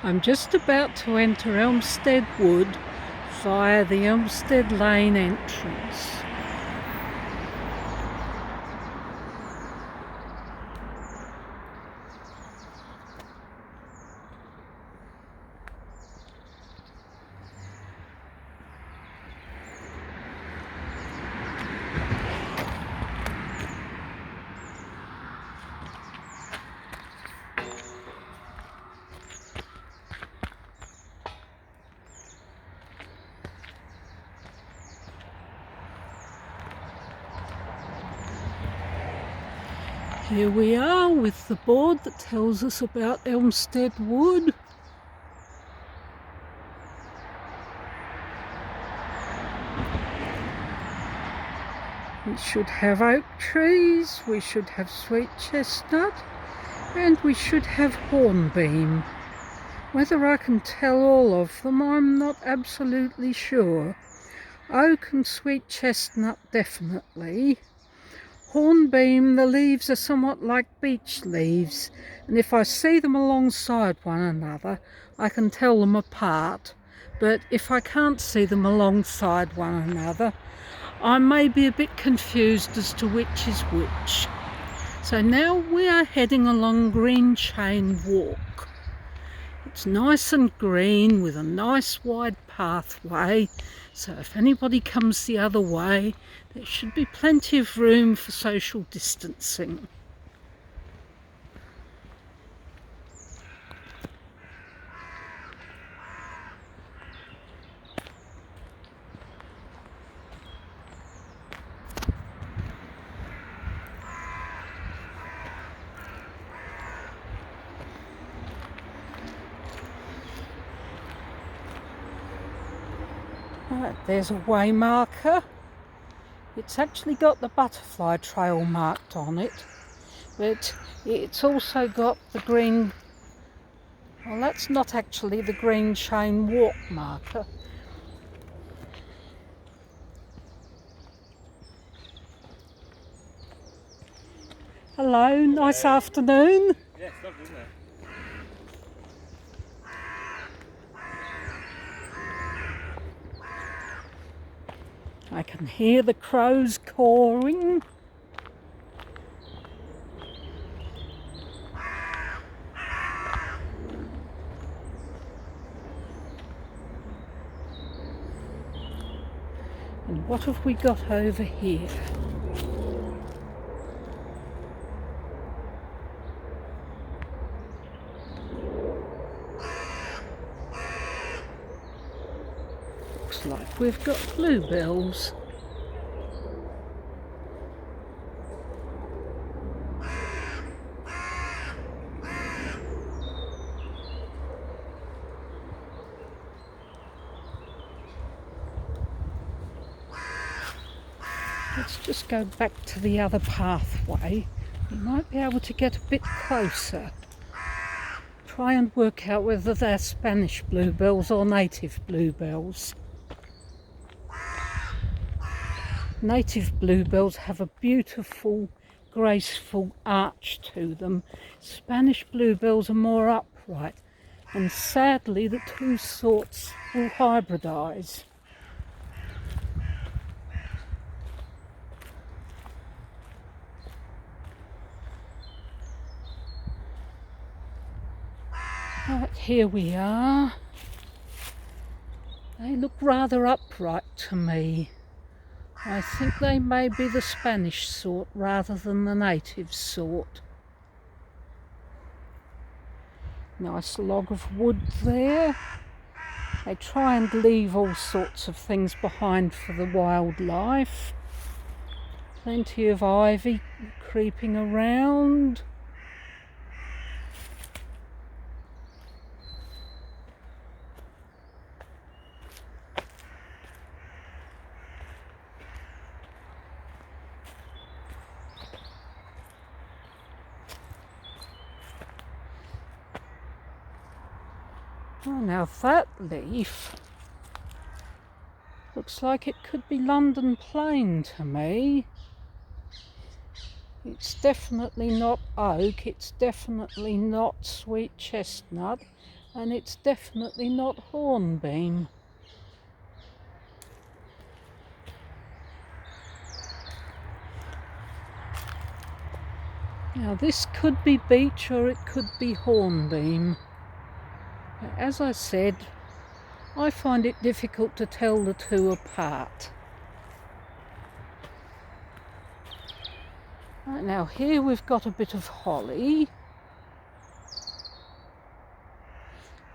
I'm just about to enter Elmstead Wood via the Elmstead Lane entrance. Here we are with the board that tells us about Elmstead Wood. We should have oak trees, we should have sweet chestnut, and we should have hornbeam. Whether I can tell all of them, I'm not absolutely sure. Oak and sweet chestnut definitely. Hornbeam, the leaves are somewhat like beech leaves, and if I see them alongside one another, I can tell them apart. But if I can't see them alongside one another, I may be a bit confused as to which is which. So now we are heading along Green Chain Walk. It's nice and green with a nice wide pathway, so if anybody comes the other way, there should be plenty of room for social distancing. Right, there's a way marker. It's actually got the butterfly trail marked on it, but it's also got the green, well, that's not actually the Green Chain Walk marker. Hello, nice afternoon. Yeah, it's lovely, isn't it? I can hear the crows cawing. And what have we got over here? Looks like we've got bluebells. Let's just go back to the other pathway. We might be able to get a bit closer. Try and work out whether they're Spanish bluebells or native bluebells. Native bluebells have a beautiful, graceful arch to them. Spanish bluebells are more upright, and sadly the two sorts will hybridise. Right, here we are. They look rather upright to me. I think they may be the Spanish sort rather than the native sort. Nice log of wood there. They try and leave all sorts of things behind for the wildlife. Plenty of ivy creeping around. Oh, now that leaf looks like it could be London plane to me. It's definitely not oak, it's definitely not sweet chestnut, and it's definitely not hornbeam. Now this could be beech or it could be hornbeam. As I said, I find it difficult to tell the two apart. Right, now here we've got a bit of holly.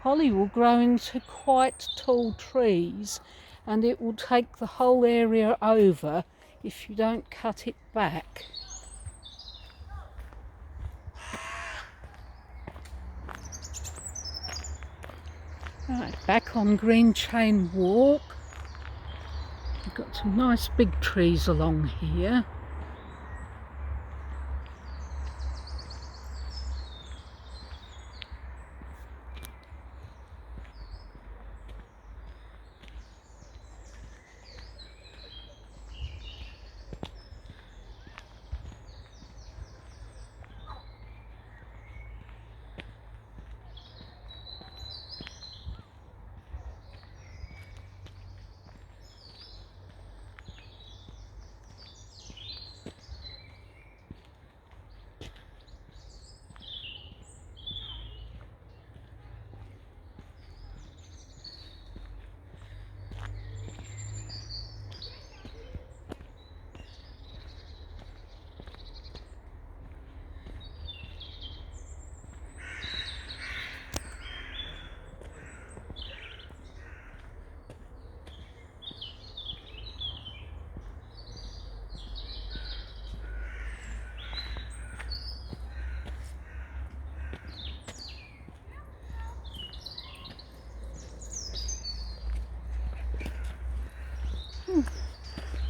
Holly will grow into quite tall trees, and it will take the whole area over if you don't cut it back. Right, back on Green Chain Walk. We've got some nice big trees along here.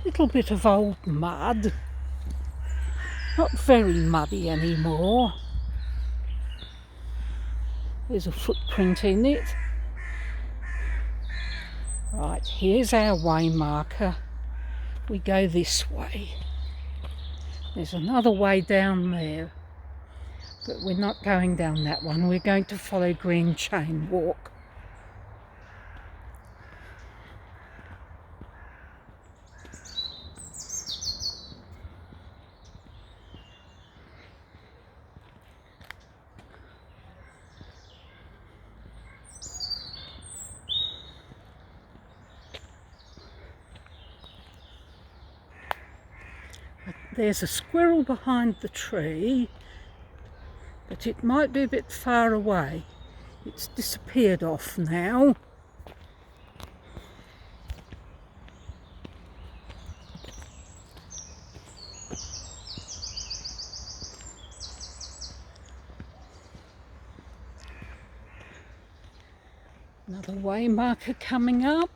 Little bit of old mud, not very muddy anymore. There's a footprint in it. Right, here's our way marker. We go this way. There's another way down there, but we're not going down that one. We're going to follow Green Chain Walk. There's a squirrel behind the tree, but it might be a bit far away. It's disappeared off now. Another way marker coming up.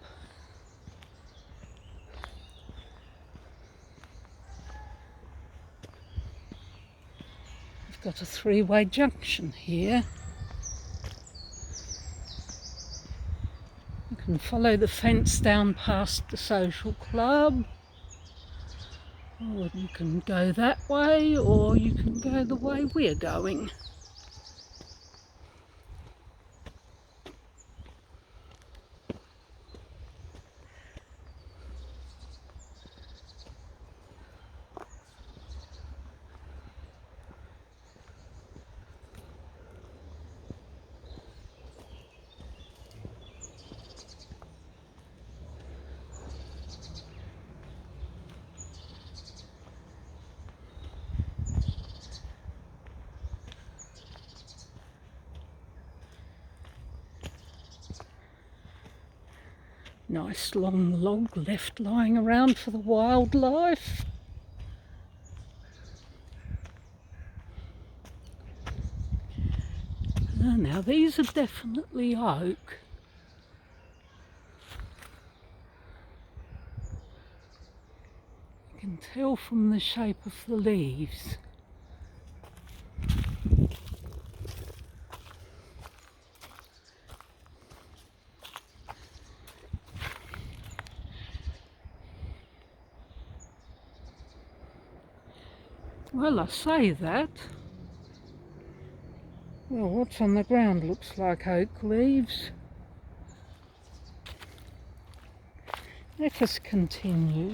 We've got a three-way junction here. You can follow the fence down past the social club, or you can go that way, or you can go the way we're going. Nice long log left lying around for the wildlife. Now these are definitely oak. You can tell from the shape of the leaves. Well, I say that, Well, what's on the ground looks like oak leaves. Let us continue.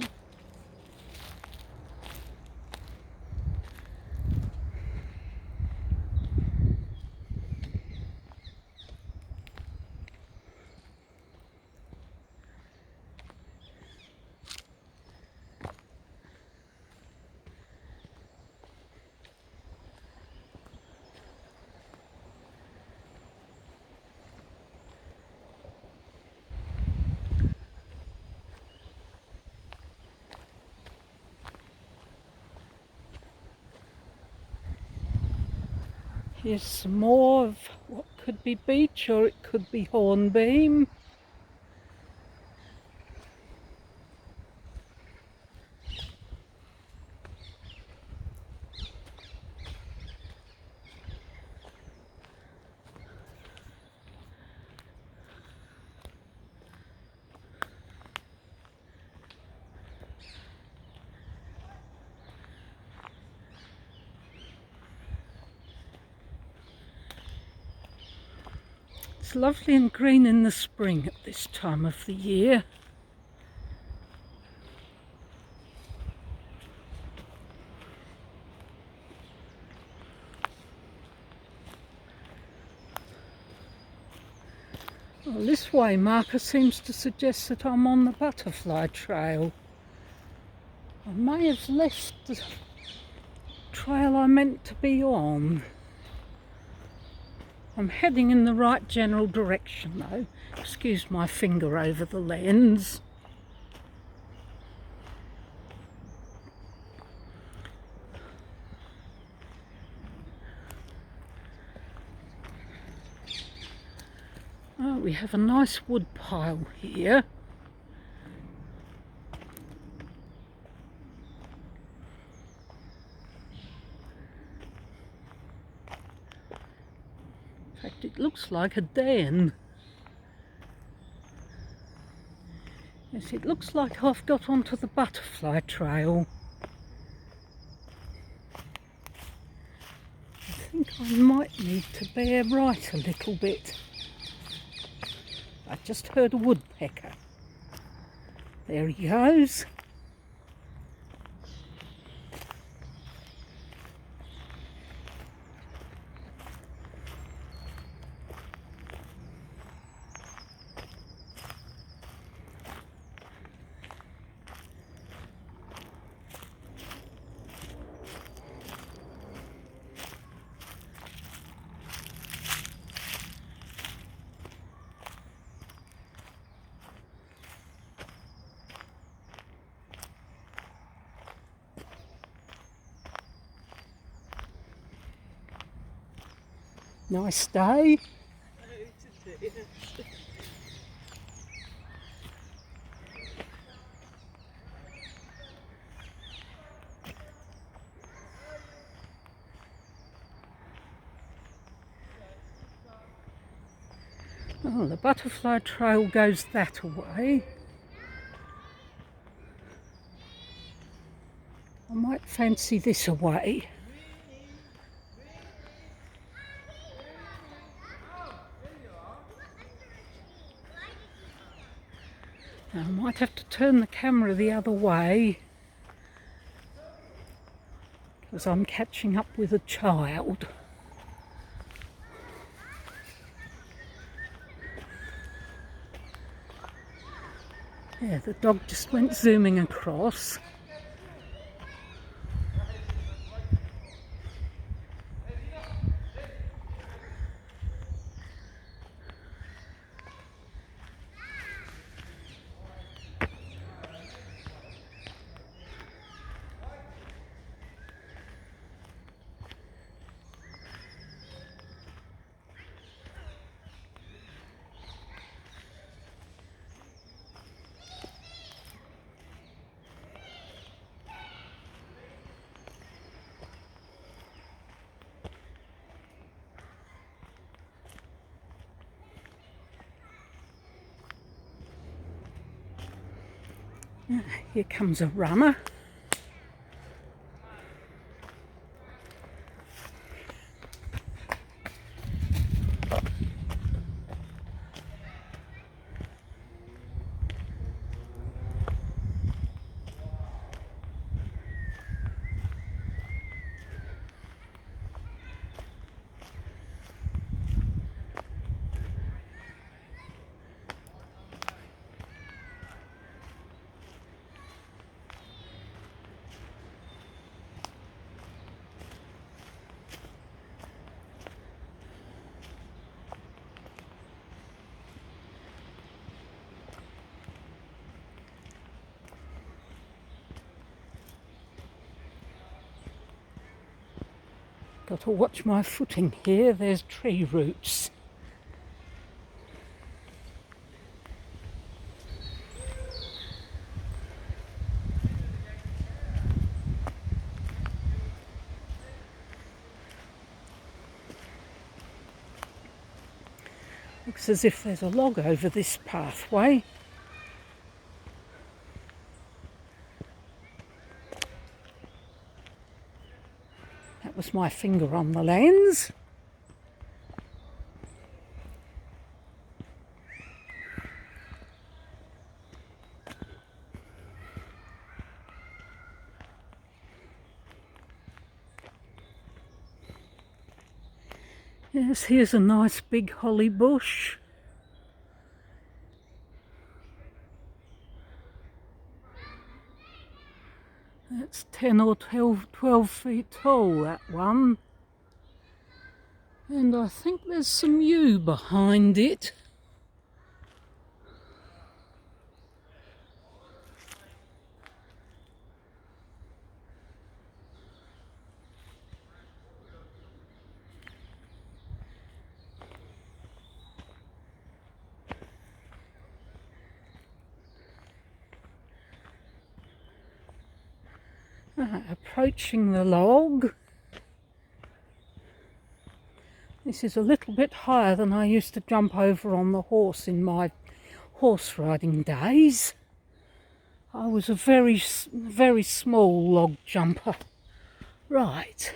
Here's some more of what could be beech or it could be hornbeam. It's lovely and green in the spring at this time of the year. Well, this way marker seems to suggest that I'm on the butterfly trail. I may have left the trail I meant to be on. I'm heading in the right general direction though. Excuse my finger over the lens. Oh, we have a nice wood pile here. In fact, it looks like a den. Yes, it looks like I've got onto the butterfly trail. I think I might need to bear right a little bit. I just heard a woodpecker. There he goes. Nice day. Oh, the butterfly trail goes that way. I might fancy this away. Now, I might have to turn the camera the other way because I'm catching up with a child. Yeah, the dog just went zooming across. Here comes a runner. Got to watch my footing here, there's tree roots. Looks as if there's a log over this pathway. That was my finger on the lens. Yes, here's a nice big holly bush. That's 10 or 12 feet tall, that one. And I think there's some yew behind it. Approaching the log. This is a little bit higher than I used to jump over on the horse in my horse riding days. I was a very small log jumper. Right,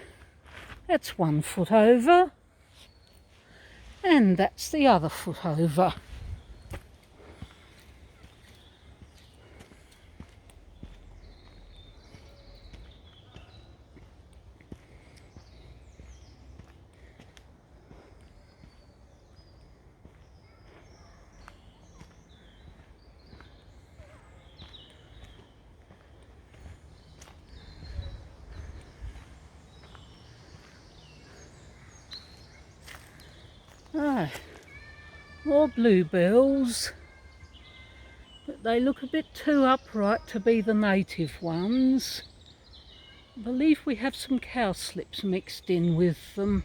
that's 1 foot over, and that's the other foot over. More bluebills, but they look a bit too upright to be the native ones. I believe we have some cowslips mixed in with them.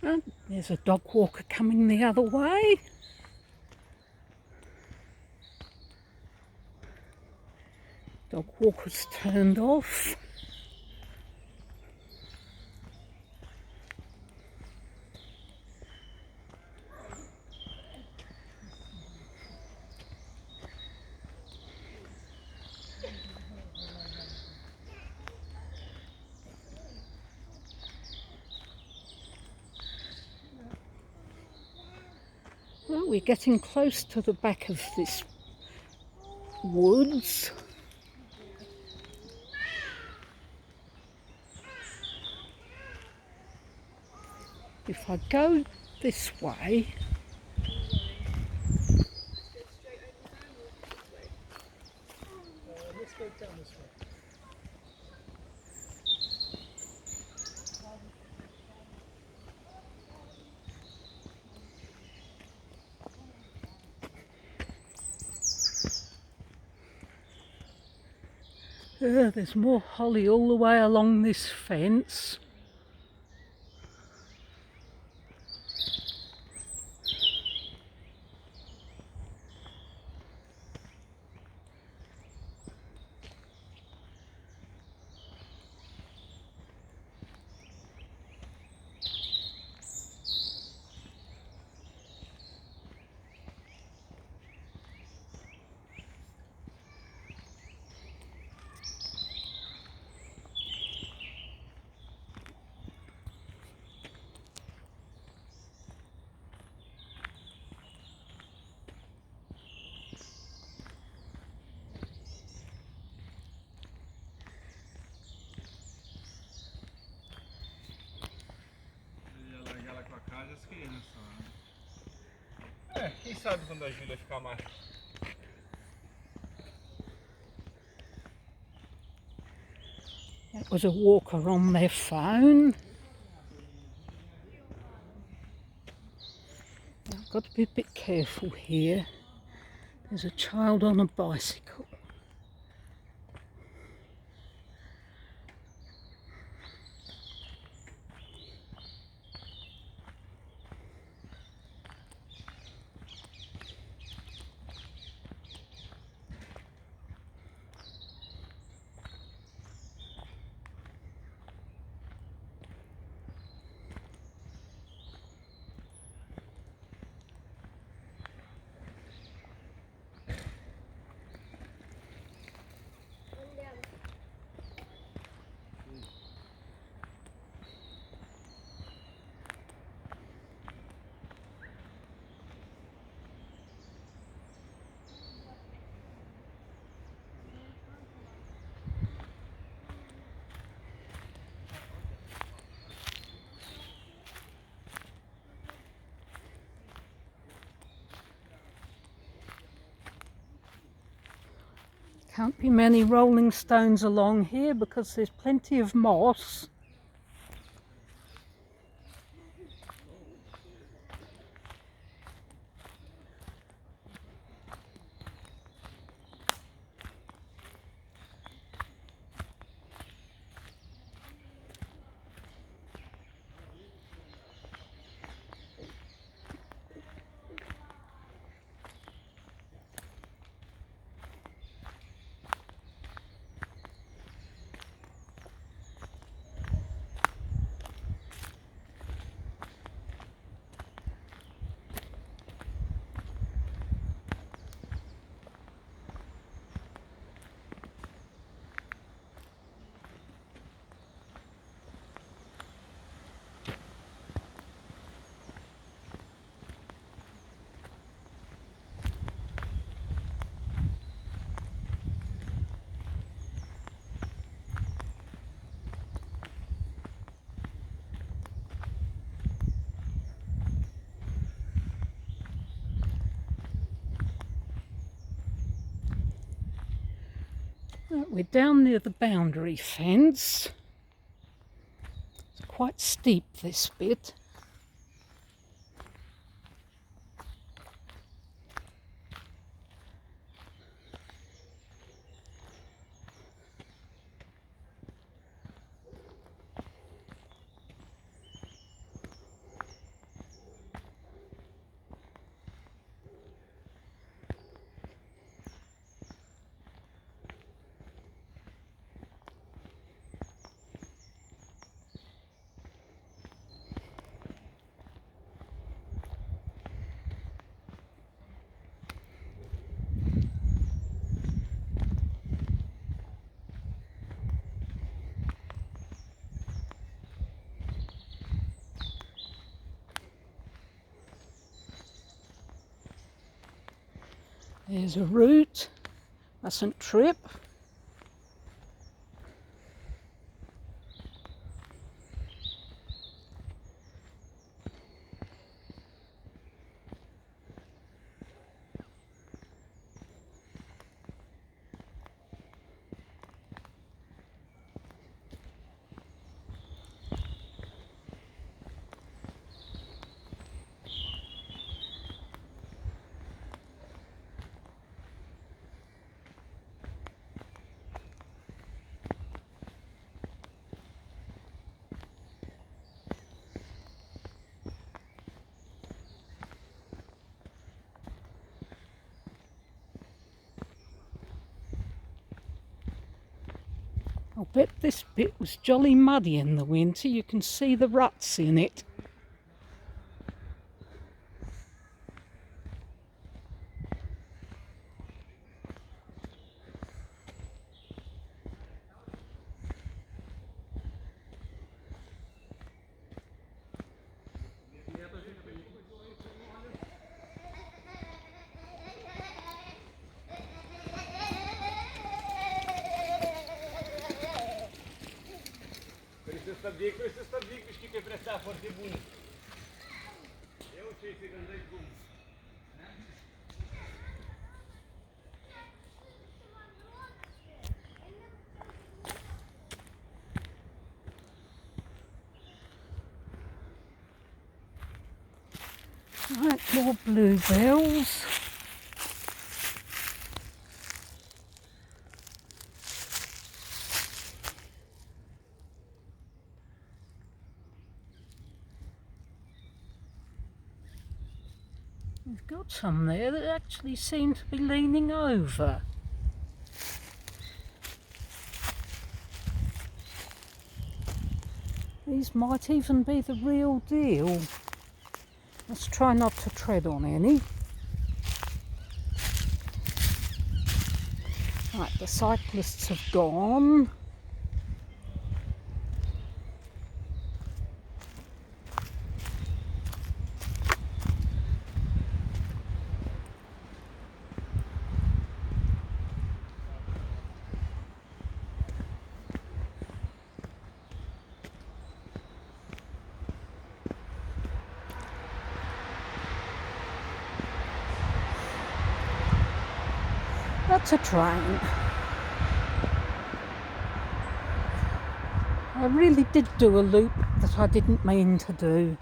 And there's a dog walker coming the other way. Dog walker's turned off. Well, we're getting close to the back of this woods. If I go this way, let's go down this way. there's more holly all the way along this fence. As crianças, né? Quem sabe quando a Júlia ficar mais That was a walker on their phone. I've got to be a bit careful here. There's a child on a bicycle. Can't be many rolling stones along here because there's plenty of moss. We're down near the boundary fence. It's quite steep, this bit. There's a route, mustn't trip. I'll bet this bit was jolly muddy in the winter. You can see the ruts in it. Esse stăvnic știi că prestea foarte bună. Eu ce se gândești cum? Right, more bluebells. We've got some there that actually seem to be leaning over. These might even be the real deal. Let's try not to tread on any. Right, the cyclists have gone. That's a train. I really did do a loop that I didn't mean to do.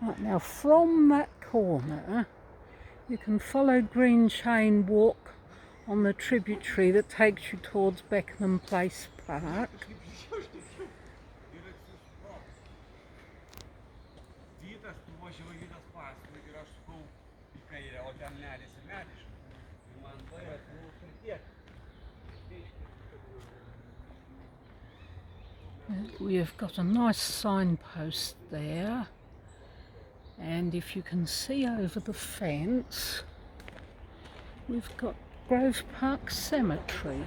Right, now from that corner you can follow Green Chain Walk on the tributary that takes you towards Beckenham Place Park. We have got a nice signpost there, and if you can see over the fence, we've got Grove Park Cemetery.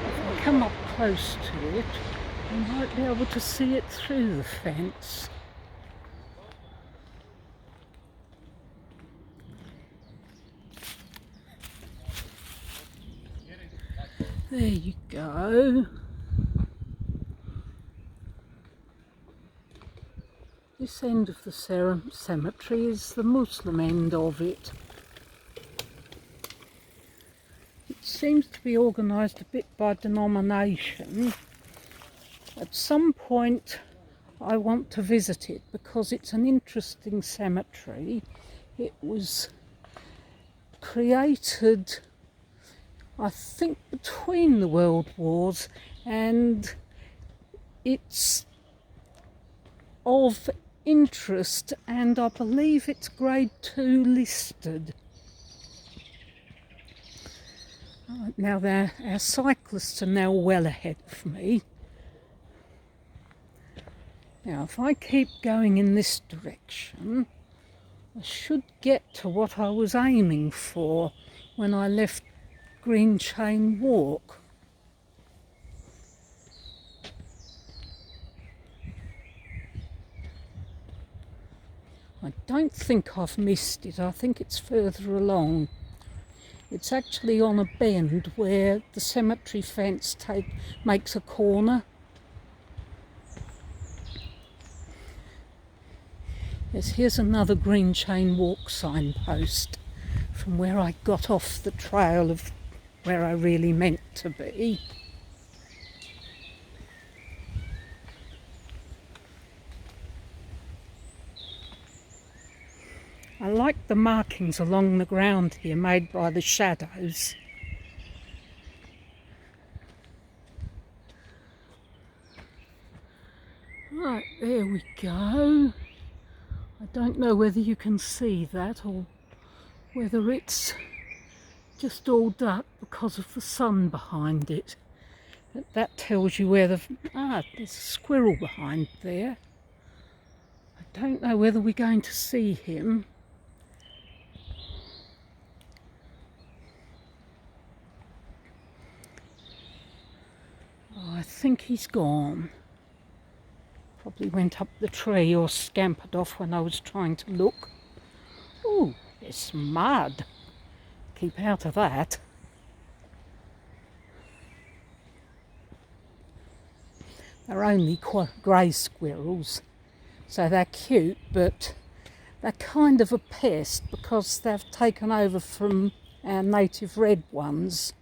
If I come up close to it, you might be able to see it through the fence. There you go. This end of the cemetery is the Muslim end of it. It seems to be organised a bit by denomination. At some point I want to visit it because it's an interesting cemetery. It was created, I think, between the World Wars, and it's of interest, and I believe it's grade 2 listed. Now our cyclists are now well ahead of me. Now if I keep going in this direction, I should get to what I was aiming for when I left Green Chain Walk. I don't think I've missed it. I think it's further along. It's actually on a bend where the cemetery fence makes a corner. Yes, here's another Green Chain Walk signpost from where I got off the trail of where I really meant to be. I like the markings along the ground here made by the shadows. Right, there we go. I don't know whether you can see that or whether it's just all dark because of the sun behind it. But that tells you where there's a squirrel behind there. I don't know whether we're going to see him. Oh, I think he's gone. Probably went up the tree or scampered off when I was trying to look. Ooh, there's some mud. Keep out of that. They're only grey squirrels, so they're cute, but they're kind of a pest because they've taken over from our native red ones.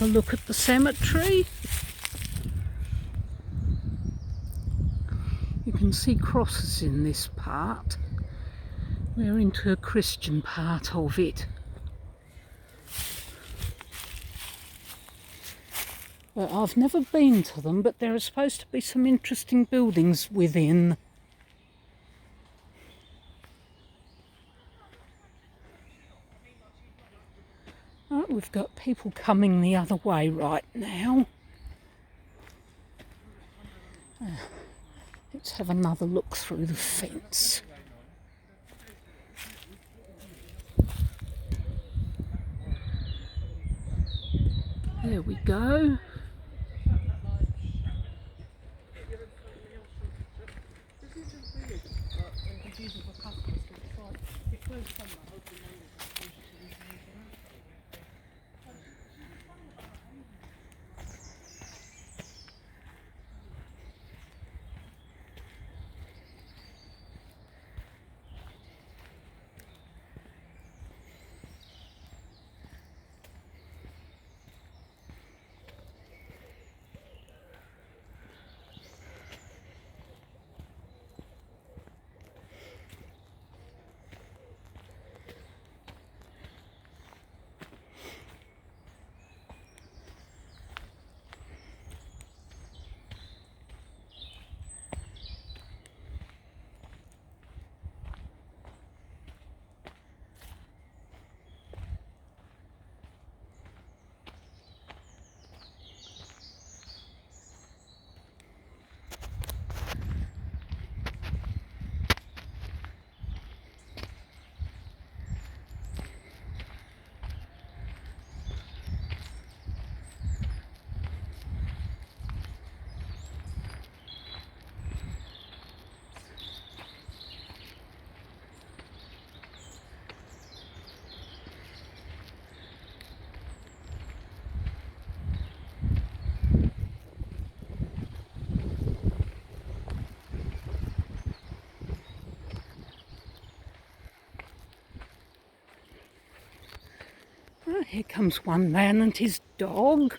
a look at the cemetery. You can see crosses in this part. We're into a Christian part of it. But I've never been to them, but there are supposed to be some interesting buildings within. Oh, we've got people coming the other way right now. Let's have another look through the fence. There we go. Oh, here comes one man and his dog.